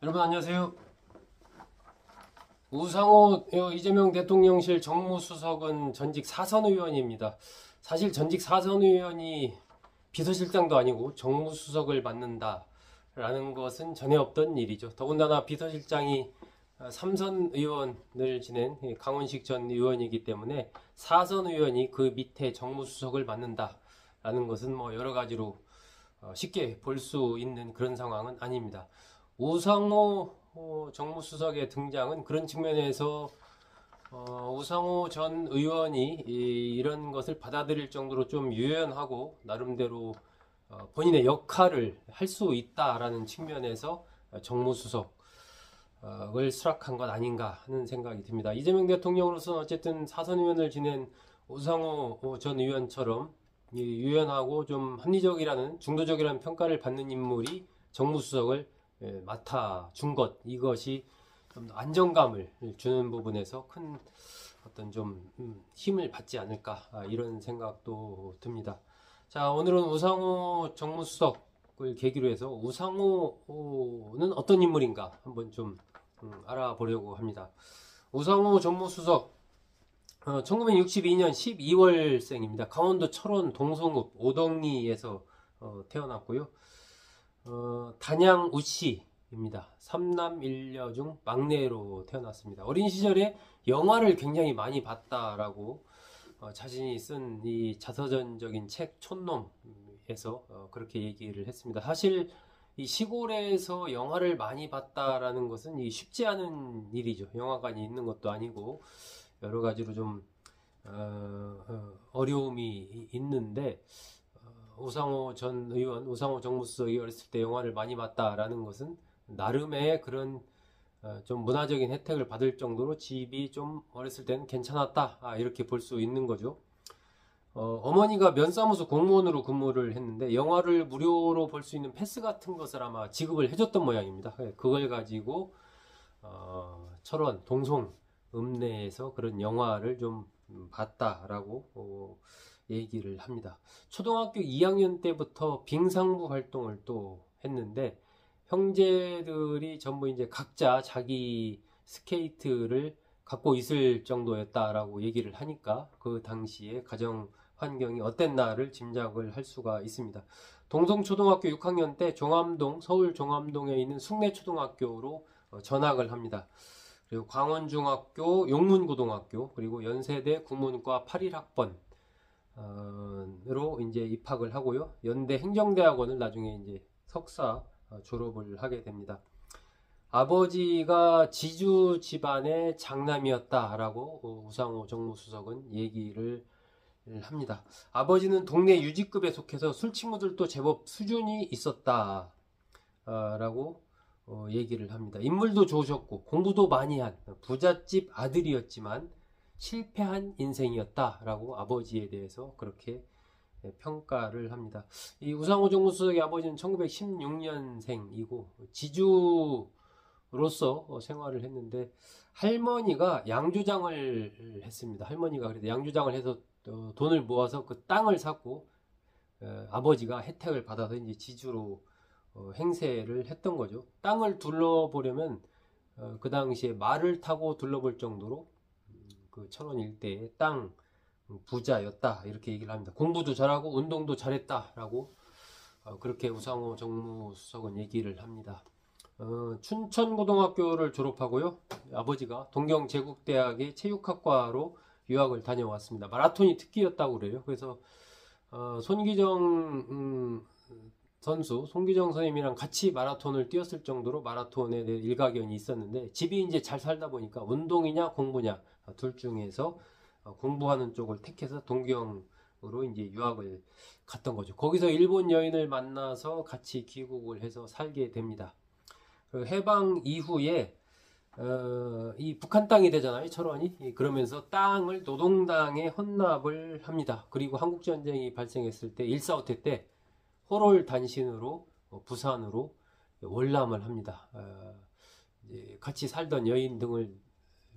여러분 안녕하세요. 우상호 이재명 대통령실 정무수석은 전직 사선 의원입니다. 사실 전직 사선 의원이 비서실장도 아니고 정무수석을 맡는다라는 것은 전에 없던 일이죠. 더군다나 비서실장이 삼선 의원을 지낸 강원식 전 의원이기 때문에 사선 의원이 그 밑에 정무수석을 맡는다라는 것은 뭐 여러 가지로 쉽게 볼 수 있는 그런 상황은 아닙니다. 우상호 정무수석의 등장은 그런 측면에서 우상호 전 의원이 이런 것을 받아들일 정도로 좀 유연하고 나름대로 본인의 역할을 할 수 있다라는 측면에서 정무수석을 수락한 것 아닌가 하는 생각이 듭니다. 이재명 대통령으로서는 어쨌든 사선 의원을 지낸 우상호 전 의원처럼 유연하고 좀 합리적이라는 중도적이라는 평가를 받는 인물이 정무수석을 맡아준 것, 이것이 좀 안정감을 주는 부분에서 큰 어떤 좀 힘을 받지 않을까, 이런 생각도 듭니다. 자, 오늘은 우상호 정무수석을 계기로 해서 우상호는 어떤 인물인가 한번 좀 알아보려고 합니다. 우상호 정무수석 1962년 12월생입니다. 강원도 철원 동성읍 오덕리에서 태어났고요. 단양 우씨입니다. 삼남 일녀 중 막내로 태어났습니다. 어린 시절에 영화를 굉장히 많이 봤다라고 자신이 쓴 이 자서전적인 책 촌놈에서 그렇게 얘기를 했습니다. 사실 이 시골에서 영화를 많이 봤다라는 것은 쉽지 않은 일이죠. 영화관이 있는 것도 아니고 여러 가지로 좀 어려움이 있는데 우상호 전 의원, 우상호 정무수석이 어렸을 때 영화를 많이 봤다라는 것은 나름의 그런 좀 문화적인 혜택을 받을 정도로 집이 좀 어렸을 때는 괜찮았다, 이렇게 볼 수 있는 거죠. 어머니가 면사무소 공무원으로 근무를 했는데 영화를 무료로 볼 수 있는 패스 같은 것을 아마 지급을 해줬던 모양입니다. 그걸 가지고 철원 동송 읍내에서 그런 영화를 좀 봤다라고 얘기를 합니다. 초등학교 2학년 때부터 빙상부 활동을 또 했는데 형제들이 전부 이제 각자 자기 스케이트를 갖고 있을 정도였다라고 얘기를 하니까 그 당시에 가정 환경이 어땠나를 짐작을 할 수가 있습니다. 동성초등학교 6학년 때 종암동, 서울 종암동에 있는 숭례초등학교로 전학을 합니다. 그리고 광원중학교, 용문고등학교, 그리고 연세대 국문과 81학번으로 이제 입학을 하고요. 연대 행정대학원을 나중에 이제 석사 졸업을 하게 됩니다. 아버지가 지주 집안의 장남이었다라고 우상호 정무수석은 얘기를 합니다. 아버지는 동네 유지급에 속해서 술 친구들도 제법 수준이 있었다라고 얘기를 합니다. 인물도 좋으셨고 공부도 많이 한 부잣집 아들이었지만 실패한 인생이었다라고 아버지에 대해서 그렇게 평가를 합니다. 이 우상호 정무수석의 아버지는 1916년생이고 지주로서 생활을 했는데 할머니가 양조장을 했습니다. 할머니가 그래서 양조장을 해서 돈을 모아서 그 땅을 샀고 아버지가 혜택을 받아서 이제 지주로 행세를 했던 거죠. 땅을 둘러보려면 그 당시에 말을 타고 둘러볼 정도로 그 철원 일대의 땅 부자였다, 이렇게 얘기를 합니다. 공부도 잘하고 운동도 잘했다라고 그렇게 우상호 정무수석은 얘기를 합니다. 춘천고등학교를 졸업하고요. 아버지가 동경제국대학의 체육학과로 유학을 다녀왔습니다. 마라톤이 특기였다고 그래요. 그래서 손기정 선수, 송기정 선생님이랑 같이 마라톤을 뛰었을 정도로 마라톤에 대해 일가견이 있었는데 집이 이제 잘 살다 보니까 운동이냐 공부냐 둘 중에서 공부하는 쪽을 택해서 동경으로 이제 유학을 갔던 거죠. 거기서 일본 여인을 만나서 같이 귀국을 해서 살게 됩니다. 해방 이후에 이 북한 땅이 되잖아요, 철원이. 그러면서 땅을 노동당에 헌납을 합니다. 그리고 한국전쟁이 발생했을 때 1.4.5태 때 호롤 단신으로 부산으로 월남을 합니다. 같이 살던 여인 등을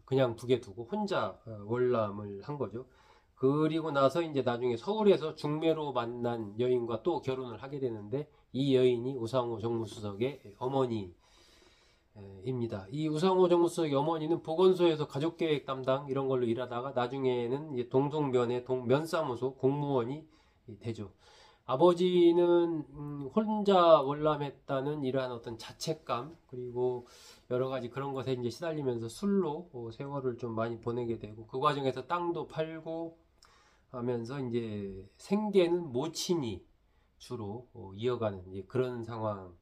그냥 북에 두고 혼자 월남을 한 거죠. 그리고 나서 이제 나중에 서울에서 중매로 만난 여인과 또 결혼을 하게 되는데 이 여인이 우상호 정무수석의 어머니였습니다. 입니다. 이 우상호 정무수석의 어머니는 보건소에서 가족계획 담당 이런 걸로 일하다가 나중에는 이제 동성면의 면사무소 공무원이 되죠. 아버지는 혼자 월남했다는 이러한 어떤 자책감 그리고 여러 가지 그런 것에 이제 시달리면서 술로 세월을 좀 많이 보내게 되고 그 과정에서 땅도 팔고 하면서 이제 생계는 모친이 주로 이어가는 이제 그런 상황이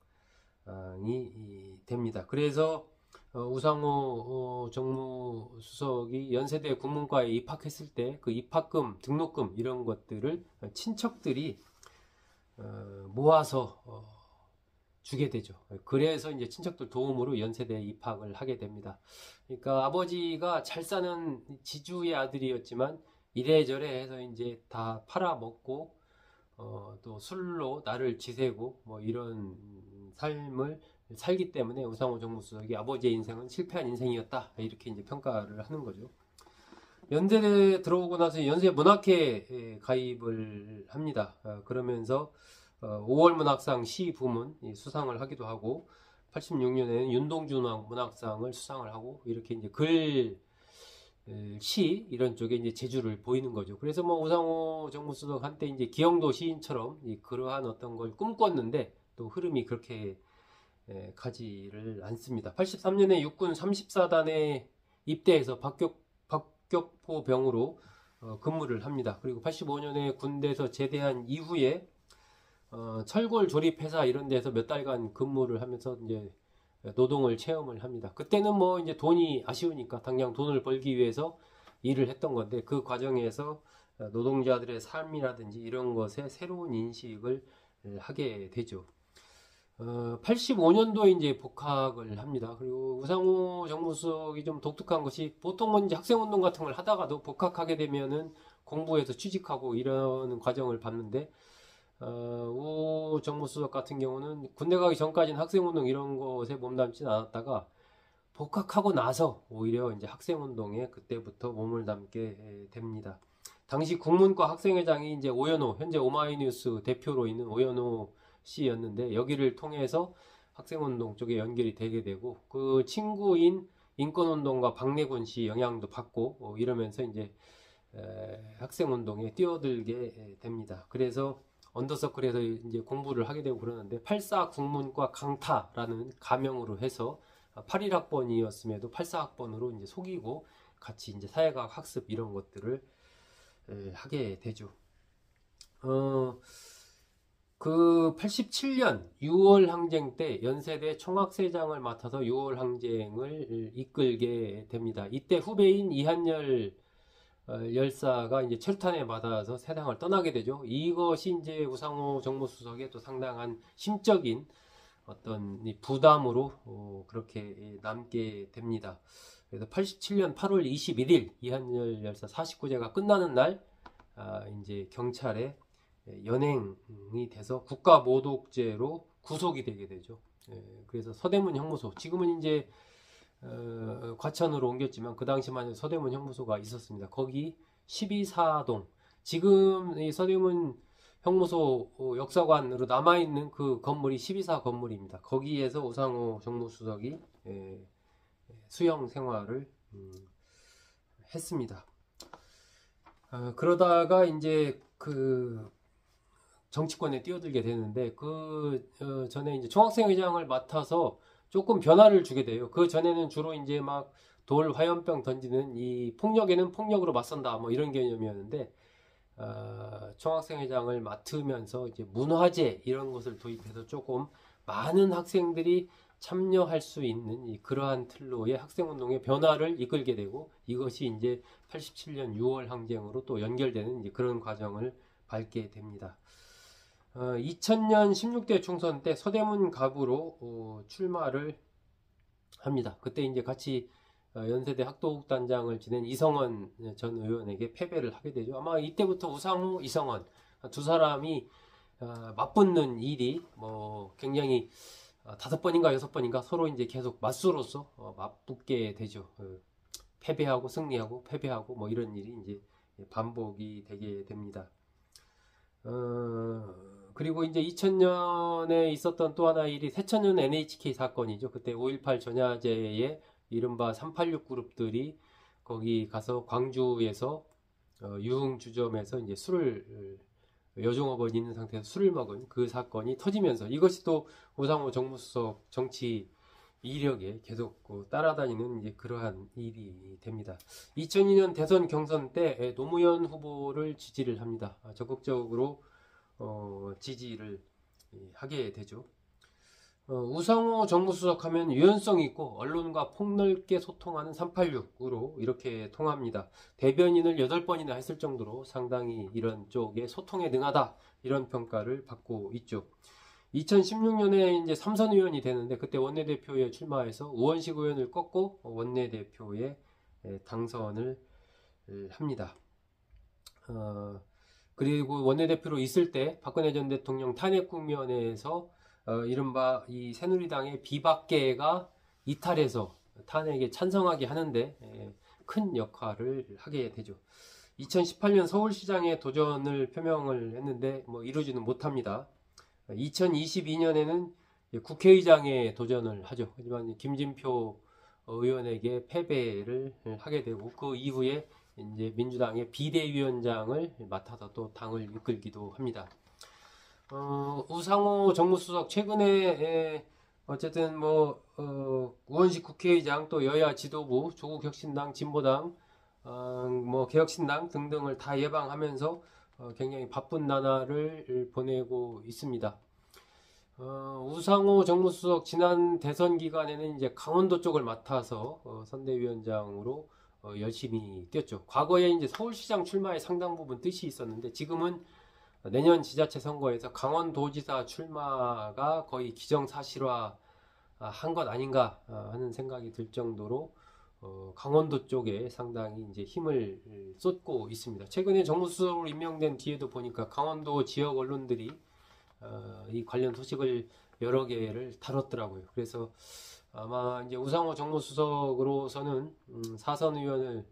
됩니다. 그래서 우상호 정무수석이 연세대 국문과에 입학했을 때 그 입학금, 등록금 이런 것들을 친척들이 모아서 주게 되죠. 그래서 이제 친척들 도움으로 연세대에 입학을 하게 됩니다. 그러니까 아버지가 잘 사는 지주의 아들이었지만 이래저래 해서 이제 다 팔아먹고 또 술로 나를 지새고 뭐 이런 삶을 살기 때문에 우상호 정무수석이 아버지의 인생은 실패한 인생이었다 이렇게 이제 평가를 하는 거죠. 연세대에 들어오고 나서 연세문학회에 가입을 합니다. 그러면서 5월 문학상 시 부문 수상을 하기도 하고 86년에는 윤동주 문학상을 수상을 하고 이렇게 이제 글, 시 이런 쪽에 이제 재주를 보이는 거죠. 그래서 뭐 우상호 정무수석 한때 이제 기영도 시인처럼 그러한 어떤 걸 꿈꿨는데 또 흐름이 그렇게 가지를 않습니다. 83년에 육군 34단에 입대해서 박격포병으로 근무를 합니다. 그리고 85년에 군대에서 제대한 이후에 철골 조립회사 이런 데서 몇 달간 근무를 하면서 이제 노동을 체험을 합니다. 그때는 뭐 이제 돈이 아쉬우니까 당장 돈을 벌기 위해서 일을 했던 건데 그 과정에서 노동자들의 삶이라든지 이런 것에 새로운 인식을 하게 되죠. 85년도에 이제 복학을 합니다. 그리고 우상호 정무수석이 좀 독특한 것이 보통은 이제 학생운동 같은 걸 하다가도 복학하게 되면은 공부해서 취직하고 이런 과정을 밟는데 우 정무수석 같은 경우는 군대 가기 전까지는 학생운동 이런 것에 몸담진 않았다가 복학하고 나서 오히려 이제 학생운동에 그때부터 몸을 담게 됩니다. 당시 국문과 학생회장이 이제 오연호, 현재 오마이뉴스 대표로 있는 오연호 씨였는데 여기를 통해서 학생운동 쪽에 연결이 되게 되고 그 친구인 인권운동가 박내군 씨 영향도 받고 이러면서 이제 학생운동에 뛰어들게 됩니다. 그래서 언더서클에서 이제 공부를 하게 되고 그러는데 84 국문과 강타라는 가명으로 해서 81학번이었음에도 84학번으로 이제 속이고 같이 이제 사회과학 학습 이런 것들을 하게 되죠. 그 87년 6월 항쟁 때 연세대 총학생장을 맡아서 6월 항쟁을 이끌게 됩니다. 이때 후배인 이한열 열사가 이제 체류탄에 맞아서 세상을 떠나게 되죠. 이것이 이제 우상호 정무수석의 또 상당한 심적인 어떤 부담으로 그렇게 남게 됩니다. 그래서 87년 8월 21일 이한열 열사 49제가 끝나는 날 이제 경찰에 연행이 돼서 국가모독죄로 구속이 되게 되죠. 그래서 서대문 형무소, 지금은 이제 과천으로 옮겼지만 그 당시만 해도 서대문 형무소가 있었습니다. 거기 12사동, 지금 이 서대문 형무소 역사관으로 남아있는 그 건물이 12사 건물입니다. 거기에서 우상호 정무수석이 수용 생활을 했습니다. 그러다가 이제 그 정치권에 뛰어들게 되는데 그 전에 이제 총학생회장을 맡아서 조금 변화를 주게 돼요. 그 전에는 주로 이제 막 돌, 화염병 던지는 이 폭력에는 폭력으로 맞선다 뭐 이런 개념이었는데 총학생회장을 맡으면서 이제 문화제 이런 것을 도입해서 조금 많은 학생들이 참여할 수 있는 그러한 틀로의 학생운동의 변화를 이끌게 되고 이것이 이제 87년 6월 항쟁으로 또 연결되는 이제 그런 과정을 밟게 됩니다. 2000년 16대 총선 때 서대문 갑으로 출마를 합니다. 그때 이제 같이 연세대 학도국단장을 지낸 이성원 전 의원에게 패배를 하게 되죠. 아마 이때부터 우상호, 이성원 두 사람이 맞붙는 일이 뭐 굉장히 5번인가 6번인가 서로 이제 계속 맞수로서 맞붙게 되죠. 패배하고 승리하고 패배하고 뭐 이런 일이 이제 반복이 되게 됩니다. 그리고 이제 2000년에 있었던 또 하나 일이 새천년 NHK 사건이죠. 그때 5.18 전야제에 이른바 386 그룹들이 거기 가서 광주에서 유흥주점에서 이제 술을 여종업원 있는 상태에서 술을 먹은 그 사건이 터지면서 이것이 또 우상호 정무수석 정치 이력에 계속 따라다니는 이제 그러한 일이 됩니다. 2002년 대선 경선 때 노무현 후보를 지지를 합니다. 적극적으로 지지를 하게 되죠. 우상호 정무수석 하면 유연성 있고 언론과 폭넓게 소통하는 386으로 이렇게 통합니다. 대변인을 8번이나 했을 정도로 상당히 이런 쪽에 소통에 능하다 이런 평가를 받고 있죠. 2016년에 이제 3선 의원이 되는데 그때 원내대표에 출마해서 우원식 의원을 꺾고 원내대표에 당선을 합니다. 그리고 원내대표로 있을 때 박근혜 전 대통령 탄핵 국면에서 이른바 이 새누리당의 비박계가 이탈해서 탄핵에 찬성하게 하는데 큰 역할을 하게 되죠. 2018년 서울시장에 도전을 표명을 했는데 이루지는 못합니다. 2022년에는 국회의장에 도전을 하죠. 하지만 김진표 의원에게 패배를 하게 되고 그 이후에 이제 민주당의 비대위원장을 맡아서 또 당을 이끌기도 합니다. 우상호 정무수석 최근에 어쨌든 우원식 국회의장 또 여야 지도부 조국혁신당 진보당 개혁신당 등등을 다 예방하면서 굉장히 바쁜 나날을 보내고 있습니다. 우상호 정무수석 지난 대선 기간에는 이제 강원도 쪽을 맡아서 선대위원장으로 열심히 뛰었죠. 과거에 이제 서울시장 출마에 상당 부분 뜻이 있었는데 지금은 내년 지자체 선거에서 강원도지사 출마가 거의 기정사실화 한 것 아닌가 하는 생각이 들 정도로 강원도 쪽에 상당히 이제 힘을 쏟고 있습니다. 최근에 정무수석으로 임명된 뒤에도 보니까 강원도 지역 언론들이 이 관련 소식을 여러 개를 다뤘더라고요. 그래서 아마 이제 우상호 정무수석으로서는 사선 의원을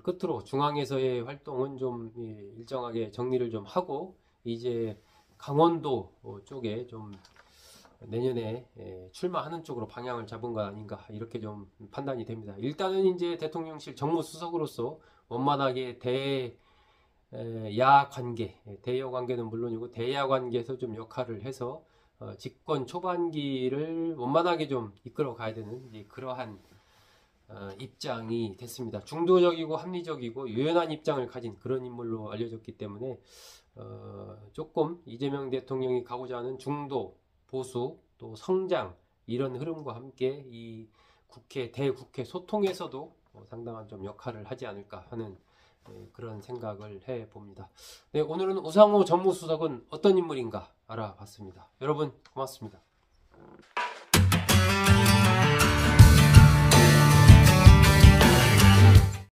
끝으로 중앙에서의 활동은 좀 일정하게 정리를 좀 하고 이제 강원도 쪽에 좀 내년에 출마하는 쪽으로 방향을 잡은 거 아닌가 이렇게 좀 판단이 됩니다. 일단은 이제 대통령실 정무수석으로서 원만하게 대야 관계, 대여 관계는 물론이고 대야 관계에서 좀 역할을 해서 집권 초반기를 원만하게 좀 이끌어 가야 되는 이제 그러한 입장이 됐습니다. 중도적이고 합리적이고 유연한 입장을 가진 그런 인물로 알려졌기 때문에 조금 이재명 대통령이 가고자 하는 중도, 보수, 또 성장 이런 흐름과 함께 이 대국회 소통에서도 상당한 좀 역할을 하지 않을까 하는 그런 생각을 해봅니다. 네, 오늘은 우상호 정무수석은 어떤 인물인가 알아봤습니다. 여러분 고맙습니다.